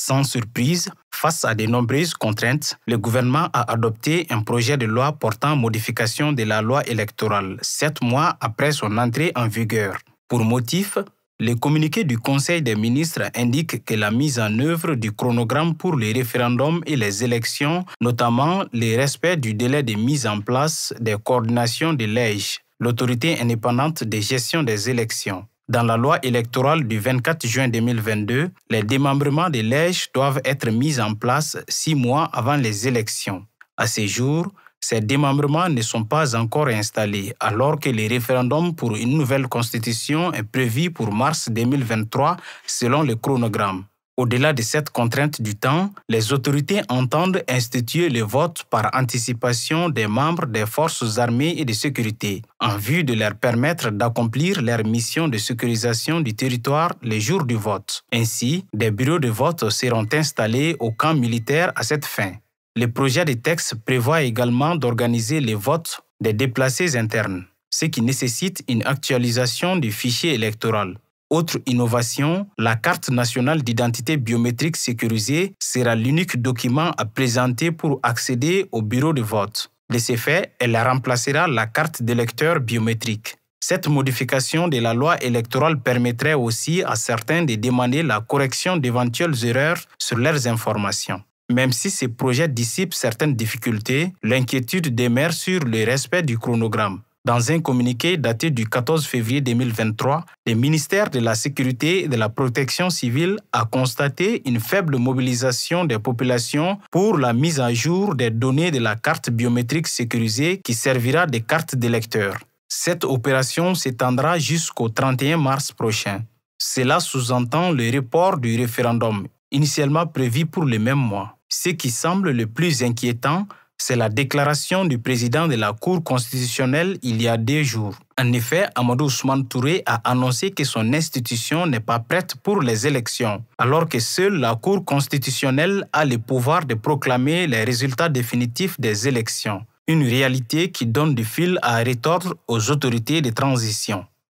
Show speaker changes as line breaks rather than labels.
Sans surprise, face à de nombreuses contraintes, le gouvernement a adopté un projet de loi portant modification de la loi électorale 7 mois après son entrée en vigueur. Pour motif, le communiqué du Conseil des ministres indique que la mise en œuvre du chronogramme pour les référendums et les élections, notamment le respect du délai de mise en place des coordinations de l'AIGE, l'autorité indépendante de gestion des élections. Dans la loi électorale du 24 juin 2022, les démembrements de l'AIGE doivent être mis en place 6 mois avant les élections. À ce jour, ces démembrements ne sont pas encore installés, alors que le référendum pour une nouvelle constitution est prévu pour mars 2023 selon le chronogramme. Au-delà de cette contrainte du temps, les autorités entendent instituer le vote par anticipation des membres des forces armées et de sécurité, en vue de leur permettre d'accomplir leur mission de sécurisation du territoire le jour du vote. Ainsi, des bureaux de vote seront installés au camp militaire à cette fin. Le projet de texte prévoit également d'organiser les votes des déplacés internes, ce qui nécessite une actualisation du fichier électoral. Autre innovation, la carte nationale d'identité biométrique sécurisée sera l'unique document à présenter pour accéder au bureau de vote. De ce fait, elle remplacera la carte d'électeur biométrique. Cette modification de la loi électorale permettrait aussi à certains de demander la correction d'éventuelles erreurs sur leurs informations. Même si ces projets dissipent certaines difficultés, l'inquiétude demeure sur le respect du chronogramme. Dans un communiqué daté du 14 février 2023, le ministère de la Sécurité et de la Protection civile a constaté une faible mobilisation des populations pour la mise à jour des données de la carte biométrique sécurisée qui servira de carte d'électeur. Cette opération s'étendra jusqu'au 31 mars prochain. Cela sous-entend le report du référendum, initialement prévu pour le même mois. Ce qui semble le plus inquiétant, c'est la déclaration du président de la Cour constitutionnelle il y a 2 jours. En effet, Amadou Ousmane Touré a annoncé que son institution n'est pas prête pour les élections, alors que seule la Cour constitutionnelle a le pouvoir de proclamer les résultats définitifs des élections. Une réalité qui donne du fil à retordre aux autorités de transition.